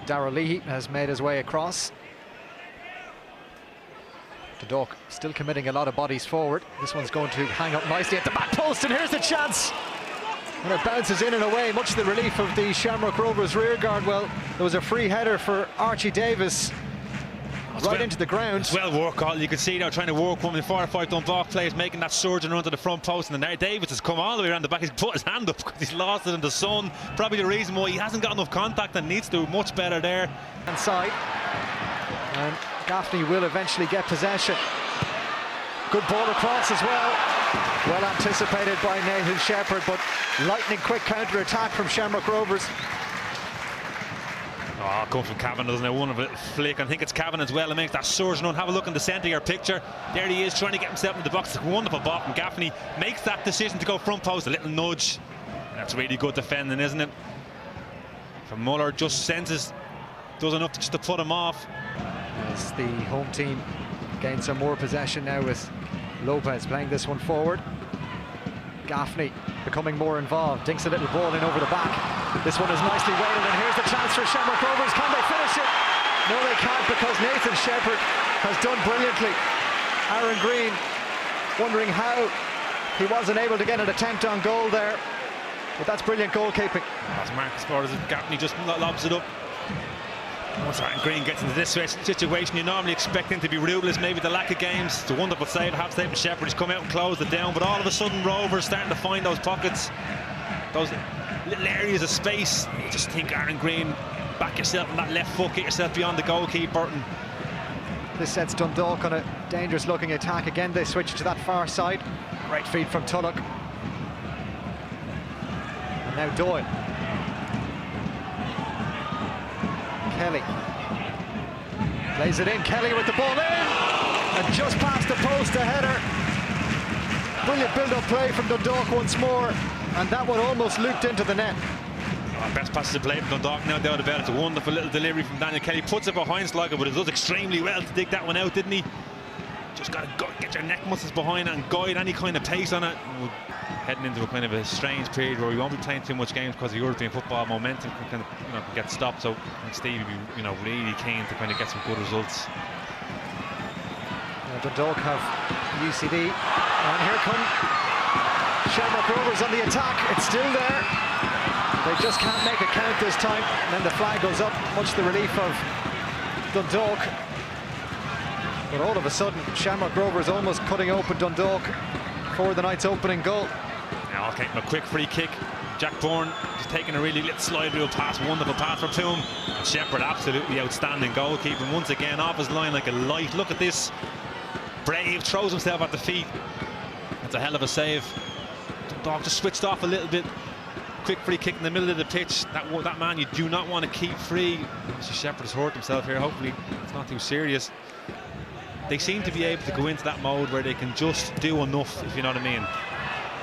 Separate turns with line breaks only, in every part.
Darragh Leahy has made his way across. Dundalk still committing a lot of bodies forward. This one's going to hang up nicely at the back post, and here's the chance. And it bounces in and away, much to the relief of the Shamrock Rovers rearguard. Well, there was a free header for Archie Davis right into the ground.
It's well worked, Colin. You can see now trying to work one of the 4 or 5 Dundalk players, making that surging run to the front post, and then Davis has come all the way around the back. He's put his hand up because he's lost it in the sun. Probably the reason why he hasn't got enough contact and needs to do much better there.
Inside, and Gaffney will eventually get possession. Good ball across as well. Well anticipated by Nathan Shepherd, but lightning quick counter-attack from Shamrock Rovers.
Oh, coming from Cavan, doesn't it? One of it flick. I think it's Cavan as well. It makes that surge run. Have a look in the centre of your picture. There he is, trying to get himself in the box. It's a wonderful ball from Gaffney. Makes that decision to go front post. A little nudge. That's really good defending, isn't it? From Muller, just senses, does enough just to put him off.
As the home team gain some more possession now with Lopez playing this one forward. Gaffney becoming more involved, dinks a little ball in over the back. This one is nicely weighted, and here's the chance for Shamrock Rovers. Can they finish it? No, they can't, because Nathan Shepherd has done brilliantly. Aaron Green wondering how he wasn't able to get an attempt on goal there, but that's brilliant goalkeeping.
As Marcus Borders, Gaffney just lobs it up. Once Aaron Green gets into this situation, you normally expect him to be ruthless, maybe the lack of games. It's a wonderful save, half save from Shepherd. He's come out and closed it down, but all of a sudden Rovers starting to find those pockets, those little areas of space. You just think, Aaron Green, back yourself on that left foot, get yourself beyond the goalkeeper. And
this sets Dundalk on a dangerous looking attack. Again, they switch to that far side. Great feed from Tulloch. And now Doyle. Kelly plays it in. Kelly with the ball in, and just past the post, a header. Brilliant build-up play from Dundalk once more, and that one almost looped into the net.
Best passes to play from Dundalk, no doubt about it. It's a wonderful little delivery from Daniel Kelly. Puts it behind Sligo, but it does extremely well to dig that one out, didn't he? Just got to get your neck muscles behind it and guide any kind of pace on it. We're heading into a kind of a strange period where we won't be playing too much games because of European football. Momentum can kind of, can get stopped. So I think Steve would be, really keen to kind of get some good results.
Dundalk have UCD, and here come Shamrock Rovers on the attack. It's still there. They just can't make a count this time. And then the flag goes up, much to the relief of Dundalk. But all of a sudden, Shamrock Rovers almost cutting open Dundalk for the night's opening goal.
Now, okay, a quick free kick. Jack Bourne just taking a really little slide rule pass, wonderful pass for Toom. And Shepherd, absolutely outstanding goalkeeping. Once again, off his line like a light. Look at this. Brave throws himself at the feet. That's a hell of a save. Dundalk just switched off a little bit. Quick free kick in the middle of the pitch. That man you do not want to keep free. Mr. Shepherd has hurt himself here. Hopefully it's not too serious. They seem to be able to go into that mode where they can just do enough, if you know what I mean.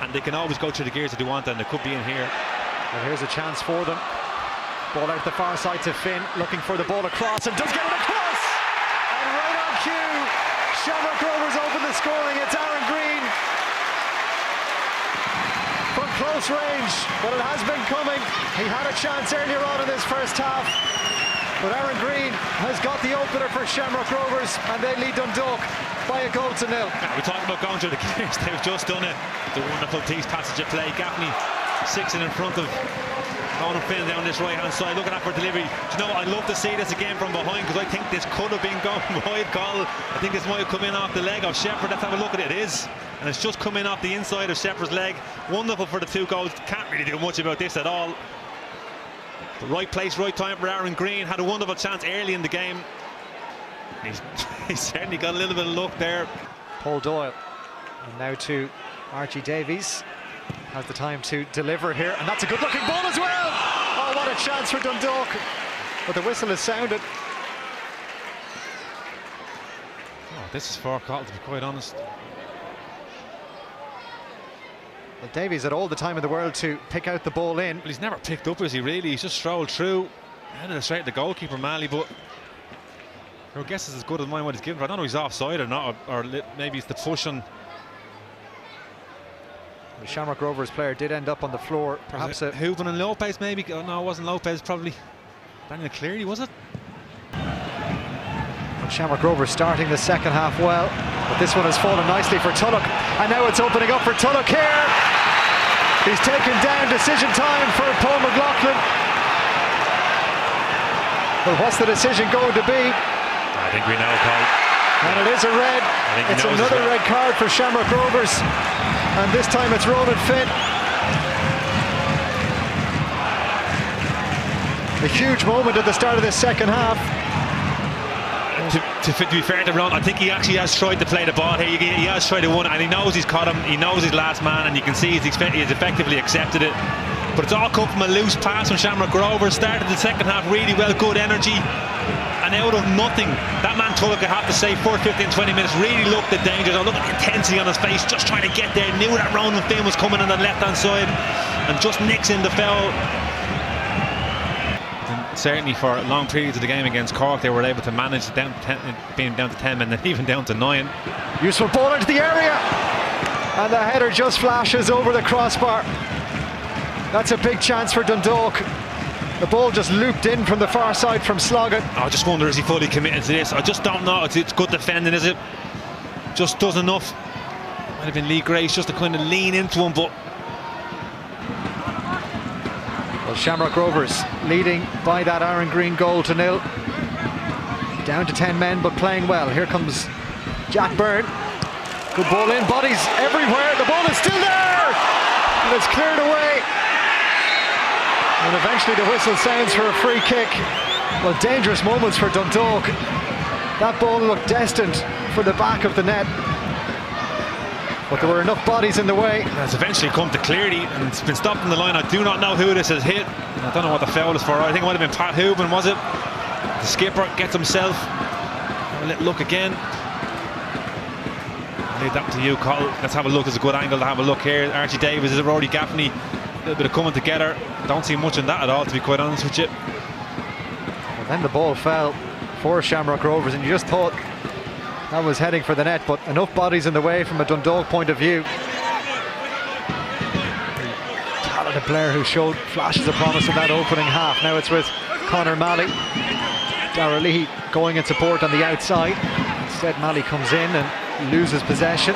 And they can always go through the gears if they want, and they could be in here.
And here's a chance for them. Ball out the far side to Finn, looking for the ball across, and does get it across! And right on cue, Shamrock Rovers open the scoring. It's Aaron Green from close range, but it has been coming. He had a chance earlier on in this first half, but Aaron Green has got the opener for Shamrock Rovers, and they lead Dundalk by a goal to nil.
We talked about going through the gears. They've just done it. The wonderful piece passage of play. Gaffney sixing in front of Conor Finn down this right hand side, looking at for delivery. Do you know what? I'd love to see this again from behind, because I think this could have been going wide, Call. I think this might have come in off the leg of Shepherd. Let's have a look at it. It is, and it's just come in off the inside of Shepherd's leg. Wonderful for the 2 goals. Can't really do much about this at all. The right place, right time for Aaron Green. Had a wonderful chance early in the game. He's certainly got a little bit of luck there.
Paul Doyle, and now to Archie Davies. Has the time to deliver here, and that's a good looking ball as well. Oh, what a chance for Dundalk, but the whistle is sounded.
Oh, this is for Cottle, to be quite honest.
Well, Davies had all the time in the world to pick out the ball in.
Well, he's never picked up, is he, really? He's just strolled through, headed it straight at the goalkeeper, Malley, but your guess is as good as mine what he's given. I don't know if he's offside or not, or maybe it's the push on.
The Shamrock Rovers player did end up on the floor. Perhaps a
Hooven and Lopez, maybe. Oh, no, it wasn't Lopez, probably. Daniel Cleary, was it?
Shamrock Rovers starting the second half well, but this one has fallen nicely for Tulloch, and now it's opening up for Tulloch here. He's taken down, decision time for Paul McLaughlin. But what's the decision going to be?
I think we know, Paul.
And it is a red. It's another red card for Shamrock Rovers, and this time it's Ronan Finn. A huge moment at the start of this second half.
To be fair to Ron, I think he actually has tried to play the ball here. He has tried to win, and he knows he's caught him. He knows his last man, and you can see he's effectively accepted it. But it's all come from a loose pass from Shamrock Rovers. Started the second half really well, good energy, and out of nothing, that man Tulloch, I have to say, for 15, 20 minutes, really looked at danger. Look at the intensity on his face, just trying to get there. Knew that Ronan Finn was coming on the left-hand side, and just nicks in the foul. Certainly for long periods of the game against Cork, they were able to manage being down to 10 and then even down to 9.
Useful ball into the area, and the header just flashes over the crossbar. That's a big chance for Dundalk. The ball just looped in from the far side from Sloggett.
I just wonder, is he fully committed to this? I just don't know. It's good defending, is it? Just does enough. Might have been Lee Grace just to kind of lean into him, but
well, Shamrock Rovers leading by that Aaron Green goal to 0. Down to 10 men, but playing well. Here comes Jack Byrne. Good ball in, bodies everywhere. The ball is still there, and it's cleared away. And eventually the whistle sounds for a free kick. Well, dangerous moments for Dundalk. That ball looked destined for the back of the net, but there were enough bodies in the way.
It's eventually come to Cleary, and it's been stopped in the line. I do not know who this has hit. I don't know what the foul is for. I think it might have been Pat Hooban, was it? The skipper gets himself. Have a little look again. I'll leave that to you, Cole. Let's have a look. There's a good angle to have a look here. Archie Davis is Rory Gaffney. A little bit of coming together. Don't see much in that at all, to be quite honest with you.
Well, then the ball fell for Shamrock Rovers, and you just thought that was heading for the net, but enough bodies in the way from a Dundalk point of view. Talented player who showed flashes of promise in that opening half. Now it's with Conor Malley. Darragh Leahy going in support on the outside. Instead, Malley comes in and loses possession.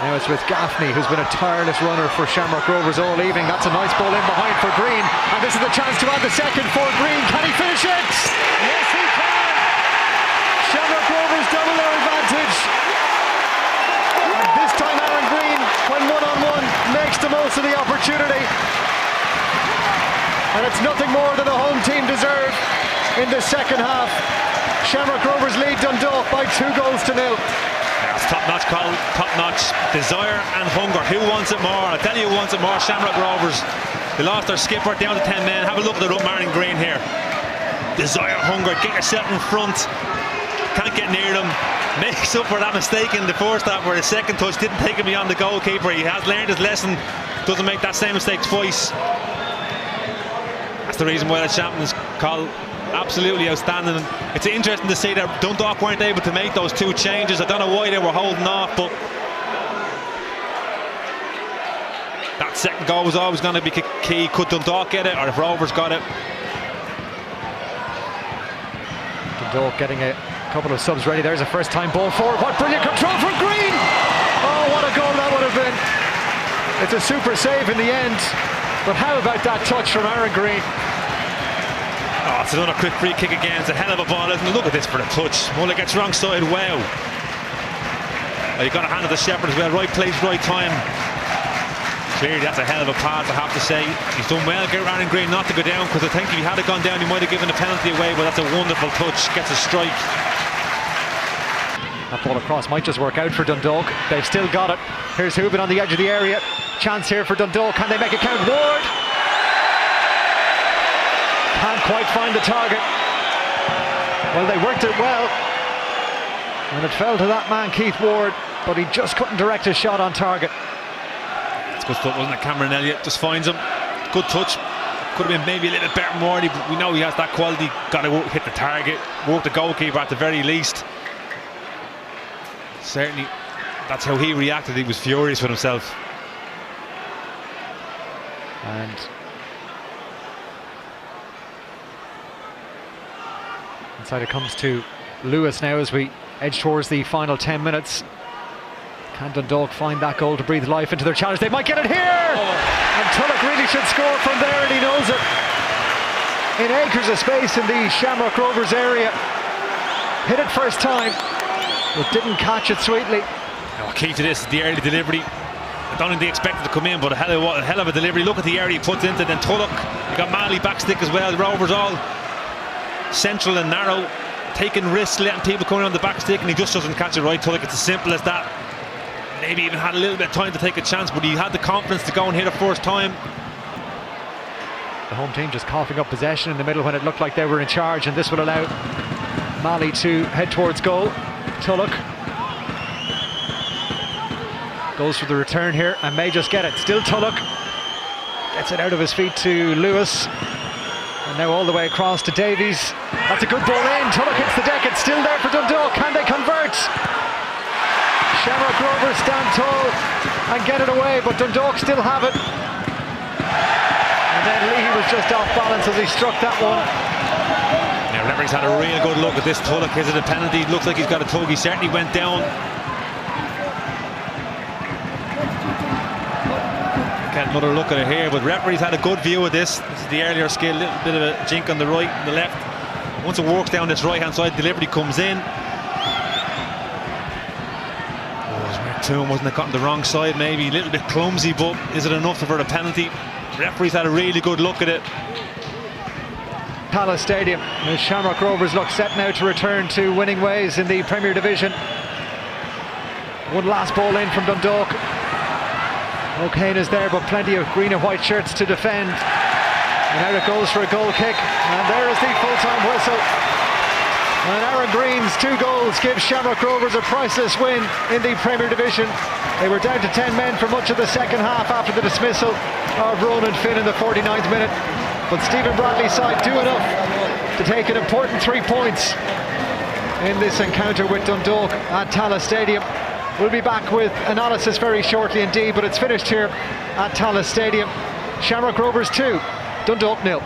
Now it's with Gaffney, who's been a tireless runner for Shamrock Rovers all evening. That's a nice ball in behind for Green, and this is the chance to add the second for Green. Can he finish it? Yes, he can! Shamrock Rovers double their advantage. And this time Aaron Green, when one-on-one, makes the most of the opportunity. And it's nothing more than the home team deserve in the second half. Shamrock Rovers lead Dundalk by 2 goals to 0.
That's top-notch call, top-notch desire and hunger. Who wants it more? I'll tell you who wants it more. Shamrock Rovers. They lost their skipper down to 10 men. Have a look at the Aaron Green here. Desire, hunger, get yourself in front. Can't get near them. Makes up for that mistake in the first half where the second touch didn't take him beyond the goalkeeper. He has learned his lesson. Doesn't make that same mistake twice. That's the reason why the champions call absolutely outstanding. It's interesting to see that Dundalk weren't able to make those 2 changes. I don't know why they were holding off, but that second goal was always going to be key. Could Dundalk get it, or if Rovers got it?
Dundalk getting a couple of subs ready. There's a first-time ball forward. What brilliant control from Green! Oh, what a goal that would have been. It's a super save in the end, but how about that touch from Aaron Green?
Oh, it's another quick free kick again. It's a hell of a ball, isn't it? Look at this for the touch. Muller gets wrong side. Wow. Oh, you got a hand of the Shepherd as well. Right place, right time. Clearly, that's a hell of a pass, I have to say. He's done well, get Aaron Green not to go down, because I think if he had gone down, he might have given the penalty away, but that's a wonderful touch. Gets a strike.
That ball across might just work out for Dundalk. They've still got it. Here's Hooban on the edge of the area. Chance here for Dundalk. Can they make it count? Ward! Can't quite find the target. Well, they worked it well, and it fell to that man Keith Ward, but he just couldn't direct his shot on target.
It's good stuff, wasn't it? Cameron Elliott just finds him. Good touch. Could have been maybe a little bit better more. We know he has that quality. Got to hit the target, work the goalkeeper at the very least. Certainly, that's how he reacted. He was furious with himself.
And Inside it comes to Lewis now as we edge towards the final 10 minutes. Can Dundalk find that goal to breathe life into their challenge? They might get it here! And Tulloch really should score from there, and he knows it. In acres of space in the Shamrock Rovers area. Hit it first time, but didn't catch it sweetly.
Now, key to this is the early delivery. I don't think they expected to come in, but a hell of a delivery. Look at the area he puts into it. Then Tulloch, you got Malley backstick as well. The Rovers all central and narrow, taking risks, letting people come in on the backstick, and he just doesn't catch it right. Tulloch, it's as simple as that. Maybe even had a little bit of time to take a chance, but he had the confidence to go and hit it first time.
The home team just coughing up possession in the middle when it looked like they were in charge, and this will allow Malley to head towards goal. Tulloch goes for the return here and may just get it. Still Tulloch gets it out of his feet to Lewis, and now all the way across to Davies. That's a good ball in. Tulloch hits the deck. It's still there for Dundalk. Can they convert? Shamrock Rovers stand tall and get it away, but Dundalk still have it. And then Leahy was just off balance as he struck that one.
Now referee's had a real good look at this. Tulloch, is it a penalty? Looks like he's got a tug. He certainly went down. Get another look at it here, but referee's had a good view of this. This is the earlier skill, little bit of a jink on the right and the left. Once it works down this right hand side, delivery comes in. Toom wasn't it caught on the wrong side, maybe a little bit clumsy, but is it enough for a penalty? Referee's had a really good look at it.
Tallaght Stadium, the Shamrock Rovers look set now to return to winning ways in the Premier Division. One last ball in from Dundalk. O'Kane is there, but plenty of green and white shirts to defend. And out it goes for a goal kick, and there is the full-time whistle. And Aaron Green's 2 goals give Shamrock Rovers a priceless win in the Premier Division. They were down to 10 men for much of the second half after the dismissal of Ronan Finn in the 49th minute. But Stephen Bradley's side do enough to take an important 3 points in this encounter with Dundalk at Tallaght Stadium. We'll be back with analysis very shortly indeed, but it's finished here at Tallaght Stadium. Shamrock Rovers 2, Dundalk 0.